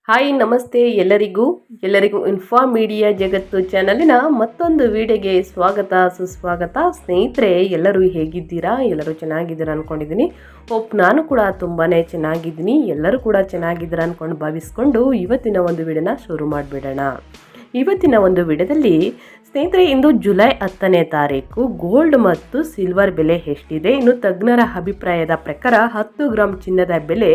Hi ನಮಸ್ತೆ ಎಲ್ಲರಿಗೂ inform media ಜಗತ್ತು ಚಾನಲಿನ ಮತ್ತೊಂದು ವಿಡಿಯೋಗೆ ಸ್ವಾಗತ ಸುಸ್ವಾಗತ. ಸ್ನೇಹಿತರೆ, ಎಲ್ಲರೂ ಹೇಗಿದ್ದೀರಾ? ಎಲ್ಲರೂ ಚೆನ್ನಾಗಿದ್ದೀರಾ ಅಂದ್ಕೊಂಡಿದ್ದೀನಿ. ನಾನು ಕೂಡ ತುಂಬಾ ಚೆನ್ನಾಗಿದ್ದೀನಿ. ಎಲ್ಲರೂ ಕೂಡ ಚೆನ್ನಾಗಿದ್ದೀರಾ ಅಂದ್ಕೊಂಡು ಭಾವಿಸ್ಕೊಂಡು ಇವತ್ತಿನ ಒಂದು ವಿಡಿಯೋನ ಶುರು ಮಾಡಿಬಿಡೋಣ. ಇವತ್ತಿನ ಒಂದು ವಿಡಿಯೋದಲ್ಲಿ ಸ್ನೇಹಿತರೆ, ಇಂದು ಜುಲೈ 10ನೇ ತಾರೀಕು ಗೋಲ್ಡ್ ಮತ್ತು ಸಿಲ್ವರ್ ಬೆಲೆ ಎಷ್ಟಿದೆ? ಇನ್ನು ತಜ್ಞರ ಅಭಿಪ್ರಾಯದ ಪ್ರಕಾರ 10 ಗ್ರಾಂ ಚಿನ್ನದ ಬೆಲೆ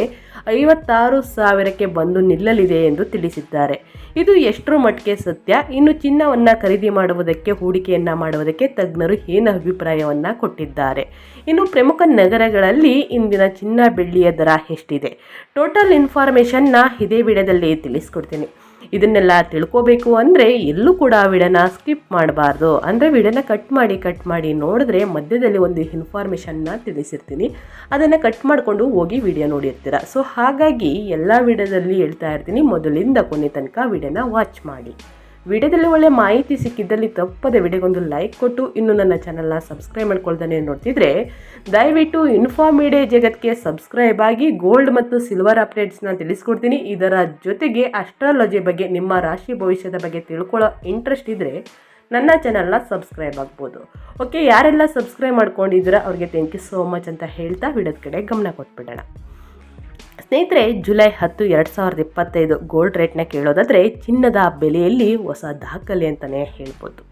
56,000ಕ್ಕೆ ಬಂದು ನಿಲ್ಲಲಿದೆ ಎಂದು ತಿಳಿಸಿದ್ದಾರೆ. ಇದು ಎಷ್ಟರ ಮಟ್ಟಿಗೆ ಸತ್ಯ? ಇನ್ನು ಚಿನ್ನವನ್ನು ಖರೀದಿ ಮಾಡುವುದಕ್ಕೆ, ಹೂಡಿಕೆಯನ್ನು ಮಾಡುವುದಕ್ಕೆ ತಜ್ಞರು ಏನು ಅಭಿಪ್ರಾಯವನ್ನು ಕೊಟ್ಟಿದ್ದಾರೆ? ಇನ್ನು ಪ್ರಮುಖ ನಗರಗಳಲ್ಲಿ ಇಂದಿನ ಚಿನ್ನ ಬೆಳ್ಳಿಯ ದರ ಎಷ್ಟಿದೆ? ಟೋಟಲ್ ಇನ್ಫಾರ್ಮೇಷನ್ನ ಇದೇ ವಿಡಿಯೋದಲ್ಲಿ ತಿಳಿಸ್ಕೊಡ್ತೀನಿ. ಇದನ್ನೆಲ್ಲ ತಿಳ್ಕೋಬೇಕು ಅಂದರೆ ಎಲ್ಲೂ ಕೂಡ ವಿಡಿಯೋನ ಸ್ಕಿಪ್ ಮಾಡಬಾರ್ದು. ಅಂದರೆ ವಿಡಿಯೋನ ಕಟ್ ಮಾಡಿ ನೋಡಿದ್ರೆ ಮಧ್ಯದಲ್ಲಿ ಒಂದು ಇನ್ಫಾರ್ಮೇಷನ್ನ ತಿಳಿಸಿರ್ತೀನಿ, ಅದನ್ನು ಕಟ್ ಮಾಡಿಕೊಂಡು ಹೋಗಿ ವಿಡಿಯೋ ನೋಡಿರ್ತೀರ. ಸೊ ಹಾಗಾಗಿ ಎಲ್ಲ ವಿಡಿಯೋದಲ್ಲಿ ಹೇಳ್ತಾ ಇರ್ತೀನಿ, ಮೊದಲಿಂದ ಕೊನೆ ತನಕ ವಿಡಿಯೋನ ವಾಚ್ ಮಾಡಿ. ವಿಡಿಯೋದಲ್ಲಿ ಒಳ್ಳೆ ಮಾಹಿತಿ ಸಿಕ್ಕಿದ್ದಲ್ಲಿ ತಪ್ಪದೆ ವಿಡಿಯೋಗೊಂದು ಲೈಕ್ ಕೊಟ್ಟು ಇನ್ನು ನನ್ನ ಚಾನಲ್ನ ಸಬ್ಸ್ಕ್ರೈಬ್ ಮಾಡ್ಕೊಳ್ತಾನೆ ನೋಡ್ತಿದ್ರೆ ದಯವಿಟ್ಟು ಇನ್ಫಾರ್ಮ್ ಮೀಡಿಯಾ ಜಗತ್ತಿಗೆ ಸಬ್ಸ್ಕ್ರೈಬ್ ಆಗಿ. ಗೋಲ್ಡ್ ಮತ್ತು ಸಿಲ್ವರ್ ಅಪ್ಡೇಟ್ಸ್ನ ತಿಳಿಸ್ಕೊಡ್ತೀನಿ. ಇದರ ಜೊತೆಗೆ ಅಸ್ಟ್ರಾಲಜಿ ಬಗ್ಗೆ, ನಿಮ್ಮ ರಾಶಿ ಭವಿಷ್ಯದ ಬಗ್ಗೆ ತಿಳ್ಕೊಳ್ಳೋ ಇಂಟ್ರೆಸ್ಟ್ ಇದ್ದರೆ ನನ್ನ ಚಾನಲ್ನ ಸಬ್ಸ್ಕ್ರೈಬ್ ಆಗ್ಬೋದು. ಓಕೆ, ಯಾರೆಲ್ಲ ಸಬ್ಸ್ಕ್ರೈಬ್ ಮಾಡ್ಕೊಂಡಿದ್ದೀರಾ ಅವ್ರಿಗೆ ಥ್ಯಾಂಕ್ ಯು ಸೋ ಮಚ್ ಅಂತ ಹೇಳ್ತಾ ವಿಡಿಯೋದ ಕಡೆ ಗಮನ ಕೊಟ್ಬಿಡೋಣ. ಸ್ನೇಹಿತರೆ, ಜುಲೈ 10, 2025 ಗೋಲ್ಡ್ ರೇಟ್ನ ಕೇಳೋದಾದರೆ ಚಿನ್ನದ ಬೆಲೆಯಲ್ಲಿ ಹೊಸ ದಾಖಲೆ ಅಂತಲೇ ಹೇಳ್ಬೋದು.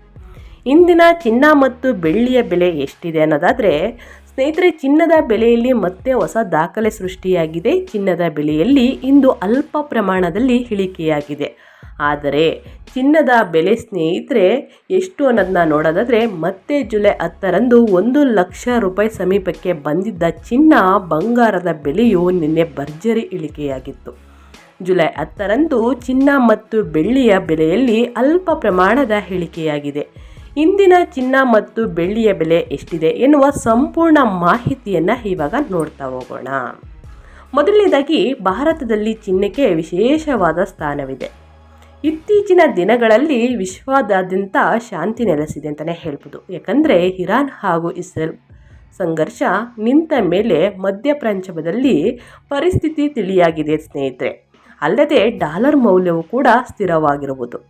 ಇಂದಿನ ಚಿನ್ನ ಮತ್ತು ಬೆಳ್ಳಿಯ ಬೆಲೆ ಎಷ್ಟಿದೆ ಅನ್ನೋದಾದರೆ ಸ್ನೇಹಿತರೆ, ಚಿನ್ನದ ಬೆಲೆಯಲ್ಲಿ ಮತ್ತೆ ಹೊಸ ದಾಖಲೆ ಸೃಷ್ಟಿಯಾಗಿದೆ. ಚಿನ್ನದ ಬೆಲೆಯಲ್ಲಿ ಇಂದು ಅಲ್ಪ ಪ್ರಮಾಣದಲ್ಲಿ ಇಳಿಕೆಯಾಗಿದೆ. ಆದರೆ ಚಿನ್ನದ ಬೆಲೆ ಸ್ನೇಹಿತರೆ ಎಷ್ಟು ಅನ್ನೋದನ್ನ ನೋಡೋದಾದರೆ ಮತ್ತೆ ಜುಲೈ 10ರಂದು 1,00,000 ರೂಪಾಯಿ ಸಮೀಪಕ್ಕೆ ಬಂದಿದ್ದ ಚಿನ್ನ, ಬಂಗಾರದ ಬೆಲೆಯು ನಿನ್ನೆ ಭರ್ಜರಿ ಇಳಿಕೆಯಾಗಿತ್ತು. ಜುಲೈ 10ರಂದು ಚಿನ್ನ ಮತ್ತು ಬೆಳ್ಳಿಯ ಬೆಲೆಯಲ್ಲಿ ಅಲ್ಪ ಪ್ರಮಾಣದ ಇಳಿಕೆಯಾಗಿದೆ. ಇಂದಿನ ಚಿನ್ನ ಮತ್ತು ಬೆಳ್ಳಿಯ ಬೆಲೆ ಎಷ್ಟಿದೆ ಎನ್ನುವ ಸಂಪೂರ್ಣ ಮಾಹಿತಿಯನ್ನು ಇವಾಗ ನೋಡ್ತಾ ಹೋಗೋಣ. ಮೊದಲನೇದಾಗಿ, ಭಾರತದಲ್ಲಿ ಚಿನ್ನಕ್ಕೆ ವಿಶೇಷವಾದ ಸ್ಥಾನವಿದೆ. ಇತ್ತೀಚಿನ ದಿನಗಳಲ್ಲಿ ವಿಶ್ವದಾದ್ಯಂತ ಶಾಂತಿ ನೆಲೆಸಿದೆ ಅಂತಲೇ ಹೇಳ್ಬೋದು. ಯಾಕಂದರೆ ಇರಾನ್ ಹಾಗೂ ಇಸ್ರೇಲ್ ಸಂಘರ್ಷ ನಿಂತ ಮೇಲೆ ಮಧ್ಯಪ್ರಾಚ್ಯದಲ್ಲಿ ಪರಿಸ್ಥಿತಿ ತಿಳಿಯಾಗಿದೆ ಸ್ನೇಹಿತರೆ. ಅಲ್ಲದೆ ಡಾಲರ್ ಮೌಲ್ಯವು ಕೂಡ ಸ್ಥಿರವಾಗಿರುವುದು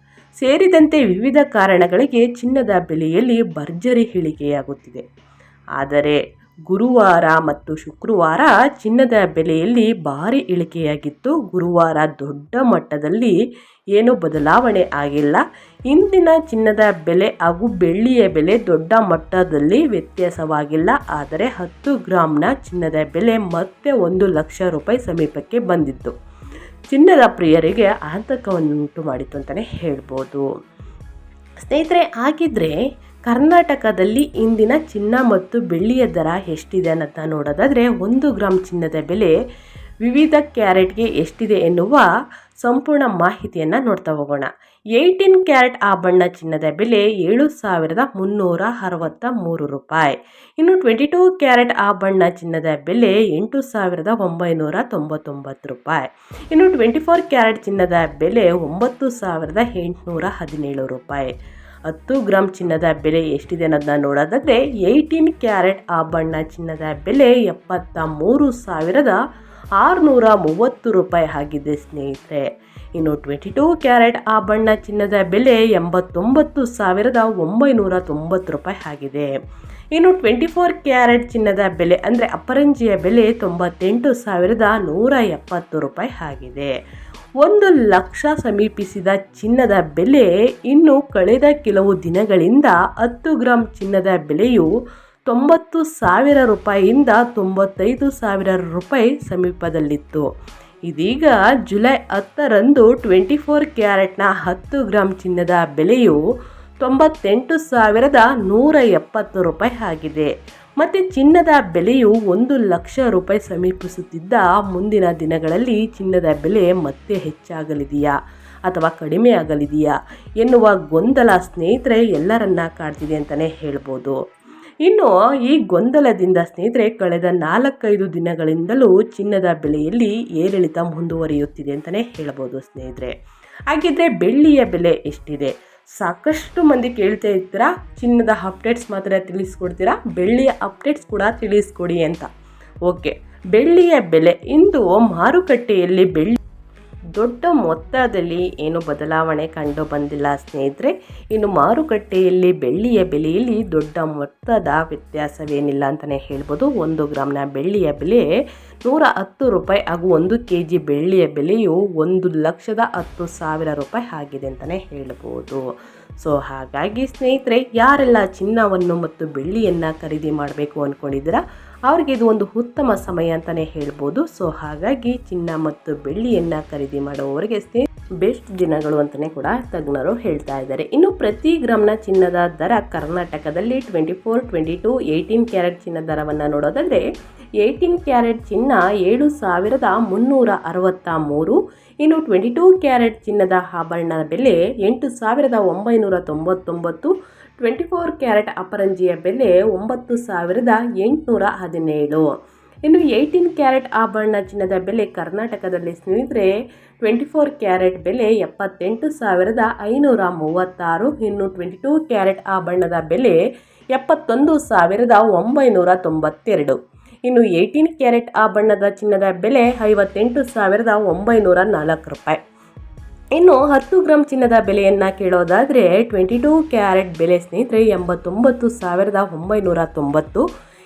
ಸೇರಿದಂತೆ ವಿವಿಧ ಕಾರಣಗಳಿಗೆ ಚಿನ್ನದ ಬೆಲೆಯಲ್ಲಿ ಭರ್ಜರಿ ಇಳಿಕೆಯಾಗುತ್ತಿದೆ. ಆದರೆ ಗುರುವಾರ ಮತ್ತು ಶುಕ್ರವಾರ ಚಿನ್ನದ ಬೆಲೆಯಲ್ಲಿ ಭಾರಿ ಇಳಿಕೆಯಾಗಿತ್ತು. ಗುರುವಾರ ದೊಡ್ಡ ಮಟ್ಟದಲ್ಲಿ ಏನೂ ಬದಲಾವಣೆ ಆಗಿಲ್ಲ. ಇಂದಿನ ಚಿನ್ನದ ಬೆಲೆ ಹಾಗೂ ಬೆಳ್ಳಿಯ ಬೆಲೆ ದೊಡ್ಡ ಮಟ್ಟದಲ್ಲಿ ವ್ಯತ್ಯಾಸವಾಗಿಲ್ಲ. ಆದರೆ 10 ಗ್ರಾಂನ ಚಿನ್ನದ ಬೆಲೆ ಮತ್ತೆ 1,00,000 ರೂಪಾಯಿ ಸಮೀಪಕ್ಕೆ ಬಂದಿತ್ತು. ಚಿನ್ನದ ಪ್ರಿಯರಿಗೆ ಆತಂಕವನ್ನುಂಟು ಮಾಡಿತು ಅಂತಲೇ ಹೇಳ್ಬೋದು. ಸ್ನೇಹಿತರೆ, ಹಾಗಿದ್ರೆ ಕರ್ನಾಟಕದಲ್ಲಿ ಇಂದಿನ ಚಿನ್ನ ಮತ್ತು ಬೆಳ್ಳಿಯ ದರ ಎಷ್ಟಿದೆ ಅನ್ನೋದನ್ನ ನೋಡೋದಾದರೆ 1 ಗ್ರಾಂ ಚಿನ್ನದ ಬೆಲೆ ವಿವಿಧ ಕ್ಯಾರೆಟ್ಗೆ ಎಷ್ಟಿದೆ ಎನ್ನುವ ಸಂಪೂರ್ಣ ಮಾಹಿತಿಯನ್ನು ನೋಡ್ತಾ ಹೋಗೋಣ. 18 ಕ್ಯಾರೆಟ್ ಆಭರಣ ಚಿನ್ನದ ಬೆಲೆ 7,363 ರೂಪಾಯಿ. ಇನ್ನು 22 ಕ್ಯಾರೆಟ್ ಆಭರಣ ಚಿನ್ನದ ಬೆಲೆ 8,999 ರೂಪಾಯಿ. ಇನ್ನು 24 ಕ್ಯಾರೆಟ್ ಚಿನ್ನದ ಬೆಲೆ 9,817 ರೂಪಾಯಿ. 10 ಗ್ರಾಂ ಚಿನ್ನದ ಬೆಲೆ ಎಷ್ಟಿದೆ ಅನ್ನೋದನ್ನ ನೋಡೋದಾದರೆ 18 ಕ್ಯಾರೆಟ್ ಆಭರಣ ಚಿನ್ನದ ಬೆಲೆ 73,630 ರೂಪಾಯಿ ಆಗಿದೆ ಸ್ನೇಹಿತರೆ. ಇನ್ನು 22 ಕ್ಯಾರೆಟ್ ಆಭರಣ ಚಿನ್ನದ ಬೆಲೆ 89,990 ರೂಪಾಯಿ ಆಗಿದೆ. ಇನ್ನು 24 ಕ್ಯಾರೆಟ್ ಚಿನ್ನದ ಬೆಲೆ ಅಂದರೆ ಅಪರಂಜಿಯ ಬೆಲೆ 98,170 ರೂಪಾಯಿ ಆಗಿದೆ. 1,00,000 ಸಮೀಪಿಸಿದ ಚಿನ್ನದ ಬೆಲೆ ಇನ್ನು ಕಳೆದ ಕೆಲವು ದಿನಗಳಿಂದ 10 ಗ್ರಾಂ ಚಿನ್ನದ ಬೆಲೆಯು 90,000 ರೂಪಾಯಿಯಿಂದ 95,000 ರೂಪಾಯಿ ಸಮೀಪದಲ್ಲಿತ್ತು. ಇದೀಗ ಜುಲೈ 10ರಂದು 24 ಕ್ಯಾರೆಟ್ನ 10 ಗ್ರಾಂ ಚಿನ್ನದ ಬೆಲೆಯು 98,170 ರೂಪಾಯಿ ಆಗಿದೆ. ಮತ್ತು ಚಿನ್ನದ ಬೆಲೆಯು 1,00,000 ರೂಪಾಯಿ ಸಮೀಪಿಸುತ್ತಿದ್ದ ಮುಂದಿನ ದಿನಗಳಲ್ಲಿ ಚಿನ್ನದ ಬೆಲೆ ಮತ್ತೆ ಹೆಚ್ಚಾಗಲಿದೆಯಾ ಅಥವಾ ಕಡಿಮೆ ಆಗಲಿದೆಯಾ ಎನ್ನುವ ಗೊಂದಲ ಸ್ನೇಹಿತರೆ ಎಲ್ಲರನ್ನ ಕಾಡ್ತಿದೆ ಅಂತಲೇ ಹೇಳ್ಬೋದು. ಇನ್ನು ಈ ಗೊಂದಲದಿಂದ ಸ್ನೇಹಿತರೆ ಕಳೆದ 4-5 ದಿನಗಳಿಂದಲೂ ಚಿನ್ನದ ಬೆಲೆಯಲ್ಲಿ ಏರಿಳಿತ ಮುಂದುವರಿಯುತ್ತಿದೆ ಅಂತಲೇ ಹೇಳ್ಬೋದು ಸ್ನೇಹಿತರೆ. ಹಾಗಿದ್ರೆ ಬೆಳ್ಳಿಯ ಬೆಲೆ ಎಷ್ಟಿದೆ? ಸಾಕಷ್ಟು ಮಂದಿ ಕೇಳ್ತಾ ಇರ್ತೀರಾ, ಚಿನ್ನದ ಅಪ್ಡೇಟ್ಸ್ ಮಾತ್ರ ತಿಳಿಸ್ಕೊಡ್ತೀರಾ, ಬೆಳ್ಳಿಯ ಅಪ್ಡೇಟ್ಸ್ ಕೂಡ ತಿಳಿಸ್ಕೊಡಿ ಅಂತ. ಓಕೆ, ಬೆಳ್ಳಿಯ ಬೆಲೆ ಇಂದು ಮಾರುಕಟ್ಟೆಯಲ್ಲಿ ದೊಡ್ಡ ಮೊತ್ತದಲ್ಲಿ ಏನು ಬದಲಾವಣೆ ಕಂಡು ಬಂದಿಲ್ಲ ಸ್ನೇಹಿತರೆ. ಇನ್ನು ಮಾರುಕಟ್ಟೆಯಲ್ಲಿ ಬೆಳ್ಳಿಯ ಬೆಲೆಯಲ್ಲಿ ದೊಡ್ಡ ಮೊತ್ತದ ವ್ಯತ್ಯಾಸವೇನಿಲ್ಲ ಅಂತಲೇ ಹೇಳ್ಬೋದು. 1 ಗ್ರಾಮ್ನ ಬೆಳ್ಳಿಯ ಬೆಲೆ 110 ರೂಪಾಯಿ ಹಾಗೂ 1 kg ಬೆಳ್ಳಿಯ ಬೆಲೆಯು 1,10,000 ರೂಪಾಯಿ ಆಗಿದೆ ಅಂತಲೇ ಹೇಳ್ಬೋದು. ಸೊ ಹಾಗಾಗಿ ಸ್ನೇಹಿತರೆ, ಯಾರೆಲ್ಲ ಚಿನ್ನವನ್ನು ಮತ್ತು ಬೆಳ್ಳಿಯನ್ನು ಖರೀದಿ ಮಾಡಬೇಕು ಅಂದ್ಕೊಂಡಿದ್ದೀರಾ ಅವ್ರಿಗೆ ಇದು ಒಂದು ಉತ್ತಮ ಸಮಯ ಅಂತಲೇ ಹೇಳ್ಬೋದು. ಸೊ ಹಾಗಾಗಿ ಚಿನ್ನ ಮತ್ತು ಬೆಳ್ಳಿಯನ್ನು ಖರೀದಿ ಮಾಡುವವರಿಗೆ ಬೆಸ್ಟ್ ದಿನಗಳು ಅಂತಲೇ ಕೂಡ ತಜ್ಞರು ಹೇಳ್ತಾ ಇದ್ದಾರೆ. ಇನ್ನು ಪ್ರತಿ ಗ್ರಾಮ್ನ ಚಿನ್ನದ ದರ ಕರ್ನಾಟಕದಲ್ಲಿ 24, 22, 18 ಕ್ಯಾರೆಟ್ ಚಿನ್ನದ ದರವನ್ನು ನೋಡೋದಾದರೆ 18 ಕ್ಯಾರೆಟ್ ಚಿನ್ನ 7,363. ಇನ್ನು 22 ಕ್ಯಾರೆಟ್ ಚಿನ್ನದ ಆಭರಣದ ಬೆಲೆ 8,999. 24 ಕ್ಯಾರೆಟ್ ಅಪರಂಜಿಯ ಬೆಲೆ 9,817. ಇನ್ನು 18 ಕ್ಯಾರೆಟ್ ಆಭರಣ ಚಿನ್ನದ ಬೆಲೆ ಕರ್ನಾಟಕದಲ್ಲಿ ಸ್ನೇಹಿತರೆ 24 ಕ್ಯಾರೆಟ್ ಬೆಲೆ 78,536. ಇನ್ನು 22 ಕ್ಯಾರೆಟ್ ಆಭರಣದ ಬೆಲೆ 71,992. ಇನ್ನು 18 ಕ್ಯಾರೆಟ್ ಆಭರಣದ ಚಿನ್ನದ ಬೆಲೆ 58,904 ರೂಪಾಯಿ. ಇನ್ನು 10 ಗ್ರಾಮ್ ಚಿನ್ನದ ಬೆಲೆಯನ್ನು ಕೇಳೋದಾದರೆ 22 ಕ್ಯಾರೆಟ್ ಬೆಲೆ ಸ್ನೇಹಿತರೆ 89,990.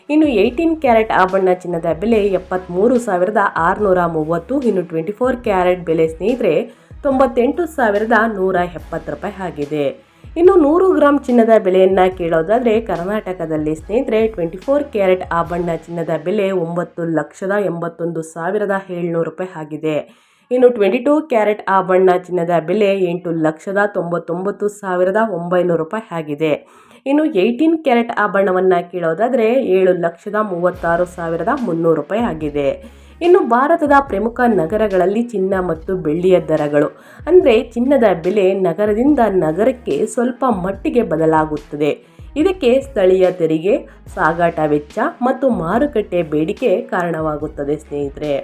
ಇನ್ನು 18 ಕ್ಯಾರೆಟ್ ಆಭರಣ ಚಿನ್ನದ ಬೆಲೆ 73,630. ಇನ್ನು 24 ಕ್ಯಾರೆಟ್ ಬೆಲೆ ಸ್ನೇಹಿತರೆ 98,170 ರೂಪಾಯಿ ಆಗಿದೆ. ಇನ್ನು 100 ಗ್ರಾಮ್ ಚಿನ್ನದ ಬೆಲೆಯನ್ನು ಕೇಳೋದಾದರೆ ಕರ್ನಾಟಕದಲ್ಲಿ ಸ್ನೇಹಿತರೆ 24 ಕ್ಯಾರೆಟ್ ಆಭರಣ ಚಿನ್ನದ ಬೆಲೆ 9,81,700 ರೂಪಾಯಿ ಆಗಿದೆ. ಇನ್ನು 22 ಕ್ಯಾರೆಟ್ ಆಭರಣ ಚಿನ್ನದ ಬೆಲೆ 8,99,900 ರೂಪಾಯಿ ಆಗಿದೆ. ಇನ್ನು 18 ಕ್ಯಾರೆಟ್ ಆಭರಣವನ್ನು ಕೇಳೋದಾದರೆ 7,36,300 ರೂಪಾಯಿ ಆಗಿದೆ. ಇನ್ನು ಭಾರತದ ಪ್ರಮುಖ ನಗರಗಳಲ್ಲಿ ಚಿನ್ನ ಮತ್ತು ಬೆಳ್ಳಿಯ ದರಗಳು ಅಂದರೆ ಚಿನ್ನದ ಬೆಲೆ ನಗರದಿಂದ ನಗರಕ್ಕೆ ಸ್ವಲ್ಪ ಮಟ್ಟಿಗೆ ಬದಲಾಗುತ್ತದೆ. ಇದಕ್ಕೆ ಸ್ಥಳೀಯ ತೆರಿಗೆ, ಸಾಗಾಟ ವೆಚ್ಚ ಮತ್ತು ಮಾರುಕಟ್ಟೆ ಬೇಡಿಕೆ ಕಾರಣವಾಗುತ್ತದೆ ಸ್ನೇಹಿತರೆ.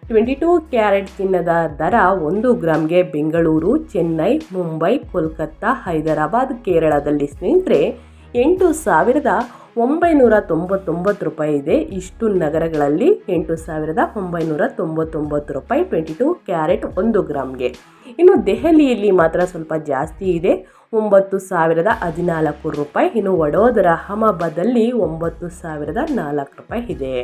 22 ಕ್ಯಾರೆಟ್ ಚಿನ್ನದ ದರ 1 ಗ್ರಾಮ್ಗೆ ಬೆಂಗಳೂರು, ಚೆನ್ನೈ, ಮುಂಬೈ, ಕೋಲ್ಕತ್ತಾ, ಹೈದರಾಬಾದ್, ಕೇರಳದಲ್ಲಿ ಸ್ನೇಹಿತರೆ 8,999 ರೂಪಾಯಿ ಇದೆ. ಇಷ್ಟು ನಗರಗಳಲ್ಲಿ 8,999 ರೂಪಾಯಿ 22 ಕ್ಯಾರೆಟ್ 1 ಗ್ರಾಮ್ಗೆ. ಇನ್ನು ದೆಹಲಿಯಲ್ಲಿ ಮಾತ್ರ ಸ್ವಲ್ಪ ಜಾಸ್ತಿ ಇದೆ, 9,014 ರೂಪಾಯಿ. ಇನ್ನು ವಡೋದರ, ಅಹಮದಾಬಾದಲ್ಲಿ 9,004 ರೂಪಾಯಿ ಇದೆ.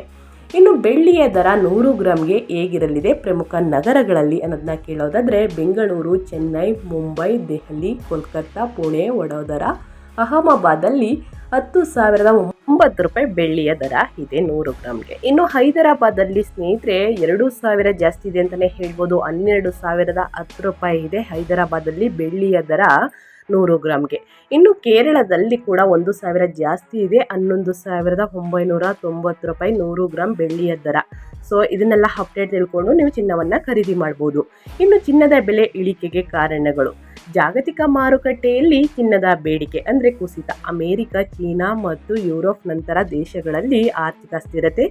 ಇನ್ನು ಬೆಳ್ಳಿಯ ದರ 100 ಗ್ರಾಮ್ಗೆ ಹೇಗಿರಲಿದೆ ಪ್ರಮುಖ ನಗರಗಳಲ್ಲಿ ಅನ್ನೋದನ್ನ ಕೇಳೋದಾದರೆ ಬೆಂಗಳೂರು, ಚೆನ್ನೈ, ಮುಂಬೈ, ದೆಹಲಿ, ಕೋಲ್ಕತ್ತಾ, ಪುಣೆ, ವಡೋದರ, ಅಹಮದಾಬಾದಲ್ಲಿ 10,009 ರೂಪಾಯಿ ಬೆಳ್ಳಿಯ ದರ ಇದೆ 100 ಗ್ರಾಮ್ಗೆ. ಇನ್ನು ಹೈದರಾಬಾದಲ್ಲಿ ಸ್ನೇಹಿತರೆ 2,000 ಜಾಸ್ತಿ ಇದೆ ಅಂತಲೇ ಹೇಳ್ಬೋದು, 12,010 ರೂಪಾಯಿ ಇದೆ ಹೈದರಾಬಾದಲ್ಲಿ ಬೆಳ್ಳಿಯ ದರ 100 ಗ್ರಾಮ್ಗೆ. ಇನ್ನು ಕೇರಳದಲ್ಲಿ ಕೂಡ 1,000 ಜಾಸ್ತಿ ಇದೆ, 11,990 ರೂಪಾಯಿ 100 ಗ್ರಾಮ್ ಬೆಳ್ಳಿಯ ದರ. ಸೊ ಇದನ್ನೆಲ್ಲ ಅಪ್ಡೇಟ್ ತಿಳ್ಕೊಂಡು ನೀವು ಚಿನ್ನವನ್ನು ಖರೀದಿ ಮಾಡ್ಬೋದು. ಇನ್ನು ಚಿನ್ನದ ಬೆಲೆ ಇಳಿಕೆಗೆ ಕಾರಣಗಳು: ಜಾಗತಿಕ ಮಾರುಕಟ್ಟೆಯಲ್ಲಿ ಚಿನ್ನದ ಬೇಡಿಕೆ ಅಂದರೆ ಕುಸಿತ, ಅಮೆರಿಕ, ಚೀನಾ ಮತ್ತು ಯುರೋಪ್ ನಂತರ ದೇಶಗಳಲ್ಲಿ ಆರ್ಥಿಕ ಸ್ಥಿರತೆ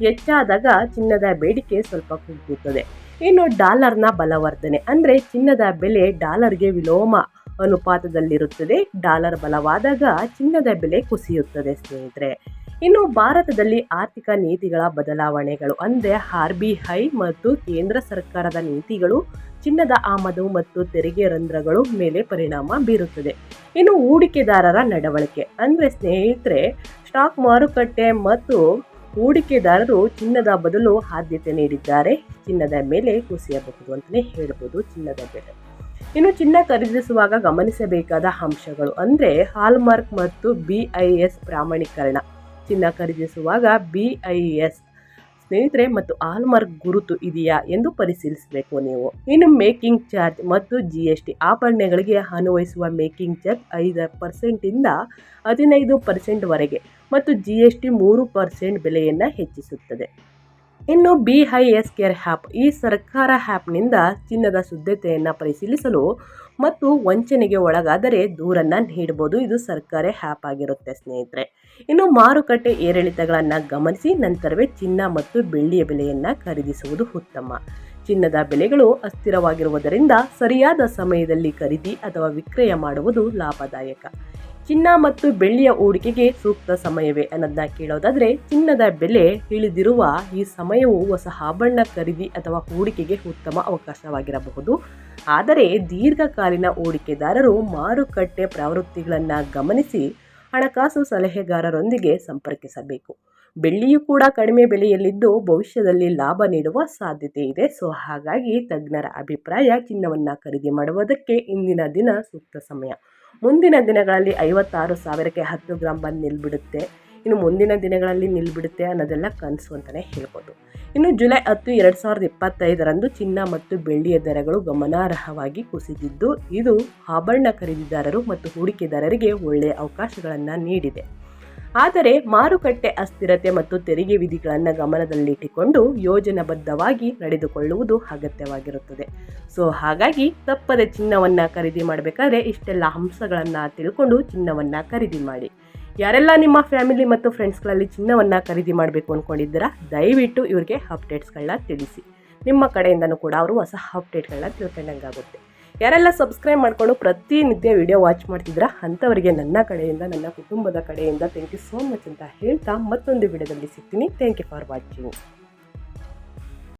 ಹೆಚ್ಚಾದಾಗ ಚಿನ್ನದ ಬೇಡಿಕೆ ಸ್ವಲ್ಪ ಕುಗ್ಗುತ್ತದೆ. ಇನ್ನು ಡಾಲರ್ನ ಬಲವರ್ಧನೆ ಅಂದರೆ ಚಿನ್ನದ ಬೆಲೆ ಡಾಲರ್ಗೆ ವಿಲೋಮ ಅನುಪಾತದಲ್ಲಿರುತ್ತದೆ. ಡಾಲರ್ ಬಲವಾದಾಗ ಚಿನ್ನದ ಬೆಲೆ ಕುಸಿಯುತ್ತದೆ ಸ್ನೇಹಿತರೆ. ಇನ್ನು ಭಾರತದಲ್ಲಿ ಆರ್ಥಿಕ ನೀತಿಗಳ ಬದಲಾವಣೆಗಳು ಅಂದರೆ RBI ಮತ್ತು ಕೇಂದ್ರ ಸರ್ಕಾರದ ನೀತಿಗಳು ಚಿನ್ನದ ಆಮದು ಮತ್ತು ತೆರಿಗೆ ರಂಧ್ರಗಳು ಮೇಲೆ ಪರಿಣಾಮ ಬೀರುತ್ತದೆ. ಇನ್ನು ಹೂಡಿಕೆದಾರರ ನಡವಳಿಕೆ ಅಂದರೆ ಸ್ನೇಹಿತರೆ ಸ್ಟಾಕ್ ಮಾರುಕಟ್ಟೆ ಮತ್ತು ಹೂಡಿಕೆದಾರರು ಚಿನ್ನದ ಬದಲು ಆದ್ಯತೆ ನೀಡಿದ್ದಾರೆ, ಚಿನ್ನದ ಮೇಲೆ ಕುಸಿಯಬಹುದು ಅಂತಲೇ ಹೇಳ್ಬೋದು ಚಿನ್ನದ ಬೆಲೆ. ಇನ್ನು ಚಿನ್ನ ಖರೀದಿಸುವಾಗ ಗಮನಿಸಬೇಕಾದ ಅಂಶಗಳು ಅಂದರೆ ಹಾಲ್ಮಾರ್ಕ್ ಮತ್ತು BIS ಪ್ರಾಮಾಣೀಕರಣ. ಚಿನ್ನ ಖರೀದಿಸುವಾಗ BIS ಸ್ನೇಹಿತರೆ ಮತ್ತು ಹಾಲ್ಮಾರ್ಕ್ ಗುರುತು ಇದೆಯಾ ಎಂದು ಪರಿಶೀಲಿಸಬೇಕು ನೀವು. ಇನ್ನು ಮೇಕಿಂಗ್ ಚಾರ್ಜ್ ಮತ್ತು GST ಆಭರಣಗಳಿಗೆ ಅನ್ವಯಿಸುವ ಮೇಕಿಂಗ್ ಚಾರ್ಜ್ 5% ಇಂದ 15% ವರೆಗೆ ಮತ್ತು GST 3% ಬೆಲೆಯನ್ನು ಹೆಚ್ಚಿಸುತ್ತದೆ. ಇನ್ನು BIS ಕೇರ್ ಆ್ಯಪ್ ಈ ಸರ್ಕಾರ ಆ್ಯಪ್ನಿಂದ ಚಿನ್ನದ ಶುದ್ಧತೆಯನ್ನು ಪರಿಶೀಲಿಸಲು ಮತ್ತು ವಂಚನೆಗೆ ಒಳಗಾದರೆ ದೂರನ್ನು ನೀಡಬಹುದು. ಇದು ಸರ್ಕಾರಿ ಆ್ಯಪ್ ಆಗಿರುತ್ತೆ ಸ್ನೇಹಿತರೆ. ಇನ್ನು ಮಾರುಕಟ್ಟೆ ಏರಿಳಿತಗಳನ್ನು ಗಮನಿಸಿ ನಂತರವೇ ಚಿನ್ನ ಮತ್ತು ಬೆಳ್ಳಿಯ ಬೆಲೆಯನ್ನು ಖರೀದಿಸುವುದು ಉತ್ತಮ. ಚಿನ್ನದ ಬೆಲೆಗಳು ಅಸ್ಥಿರವಾಗಿರುವುದರಿಂದ ಸರಿಯಾದ ಸಮಯದಲ್ಲಿ ಖರೀದಿ ಅಥವಾ ವಿಕ್ರಯ ಮಾಡುವುದು ಲಾಭದಾಯಕ. ಚಿನ್ನ ಮತ್ತು ಬೆಳ್ಳಿಯ ಹೂಡಿಕೆಗೆ ಸೂಕ್ತ ಸಮಯವೇ ಅನ್ನೋದನ್ನ ಕೇಳೋದಾದರೆ, ಚಿನ್ನದ ಬೆಲೆ ಇಳಿದಿರುವ ಈ ಸಮಯವು ಹೊಸ ಆಭರಣ ಖರೀದಿ ಅಥವಾ ಹೂಡಿಕೆಗೆ ಉತ್ತಮ ಅವಕಾಶವಾಗಿರಬಹುದು. ಆದರೆ ದೀರ್ಘಕಾಲೀನ ಹೂಡಿಕೆದಾರರು ಮಾರುಕಟ್ಟೆ ಪ್ರವೃತ್ತಿಗಳನ್ನು ಗಮನಿಸಿ ಹಣಕಾಸು ಸಲಹೆಗಾರರೊಂದಿಗೆ ಸಂಪರ್ಕಿಸಬೇಕು. ಬೆಳ್ಳಿಯು ಕೂಡ ಕಡಿಮೆ ಬೆಲೆಯಲ್ಲಿದ್ದು ಭವಿಷ್ಯದಲ್ಲಿ ಲಾಭ ನೀಡುವ ಸಾಧ್ಯತೆ ಇದೆ. ಹಾಗಾಗಿ ತಜ್ಞರ ಅಭಿಪ್ರಾಯ ಚಿನ್ನವನ್ನು ಖರೀದಿ ಮಾಡುವುದಕ್ಕೆ ಇಂದಿನ ದಿನ ಸೂಕ್ತ ಸಮಯ. ಮುಂದಿನ ದಿನಗಳಲ್ಲಿ 56,000ಕ್ಕೆ 10 ಗ್ರಾಂ ಬಂದು ನಿಲ್ಬಿಡುತ್ತೆ. ಇನ್ನು ಮುಂದಿನ ದಿನಗಳಲ್ಲಿ ನಿಲ್ಬಿಡುತ್ತೆ ಅನ್ನೋದೆಲ್ಲ ಕನಸು ಅಂತಲೇ ಹೇಳ್ಬೋದು. ಇನ್ನು ಜುಲೈ 10, 2025ರಂದು ಚಿನ್ನ ಮತ್ತು ಬೆಳ್ಳಿಯ ದರಗಳು ಗಮನಾರ್ಹವಾಗಿ ಕುಸಿದಿದ್ದು, ಇದು ಆಭರಣ ಖರೀದಿದಾರರು ಮತ್ತು ಹೂಡಿಕೆದಾರರಿಗೆ ಒಳ್ಳೆಯ ಅವಕಾಶಗಳನ್ನು ನೀಡಿದೆ. ಆದರೆ ಮಾರುಕಟ್ಟೆ ಅಸ್ಥಿರತೆ ಮತ್ತು ತೆರಿಗೆ ವಿಧಿಗಳನ್ನು ಗಮನದಲ್ಲಿಟ್ಟುಕೊಂಡು ಯೋಜನಾಬದ್ಧವಾಗಿ ನಡೆದುಕೊಳ್ಳುವುದು ಅಗತ್ಯವಾಗಿರುತ್ತದೆ. ಹಾಗಾಗಿ ತಪ್ಪದೆ ಚಿನ್ನವನ್ನು ಖರೀದಿ ಮಾಡಬೇಕಾದ್ರೆ ಇಷ್ಟೆಲ್ಲ ಅಂಶಗಳನ್ನು ತಿಳ್ಕೊಂಡು ಚಿನ್ನವನ್ನು ಖರೀದಿ ಮಾಡಿ. ಯಾರೆಲ್ಲ ನಿಮ್ಮ ಫ್ಯಾಮಿಲಿ ಮತ್ತು ಫ್ರೆಂಡ್ಸ್ಗಳಲ್ಲಿ ಚಿನ್ನವನ್ನು ಖರೀದಿ ಮಾಡಬೇಕು ಅಂದ್ಕೊಂಡಿದ್ದೀರಾ, ದಯವಿಟ್ಟು ಇವ್ರಿಗೆ ಅಪ್ಡೇಟ್ಸ್ಗಳನ್ನ ತಿಳಿಸಿ. ನಿಮ್ಮ ಕಡೆಯಿಂದನೂ ಕೂಡ ಅವರು ಹೊಸ ಅಪ್ಡೇಟ್ಗಳನ್ನ ತಿಳ್ಕೊಂಡಂಗಾಗುತ್ತೆ. ಯಾರೆಲ್ಲ ಸಬ್ಸ್ಕ್ರೈಬ್ ಮಾಡಿಕೊಂಡು ಪ್ರತಿನಿತ್ಯ ವಿಡಿಯೋ ವಾಚ್ ಮಾಡ್ತಿದ್ದೀರಾ ಅಂಥವರಿಗೆ ನನ್ನ ಕಡೆಯಿಂದ, ನನ್ನ ಕುಟುಂಬದ ಕಡೆಯಿಂದ ಥ್ಯಾಂಕ್ ಯು ಸೋ ಮಚ್ ಅಂತ ಹೇಳ್ತಾ ಮತ್ತೊಂದು ವಿಡಿಯೋದಲ್ಲಿ ಸಿಗ್ತೀನಿ. Thank you for watching.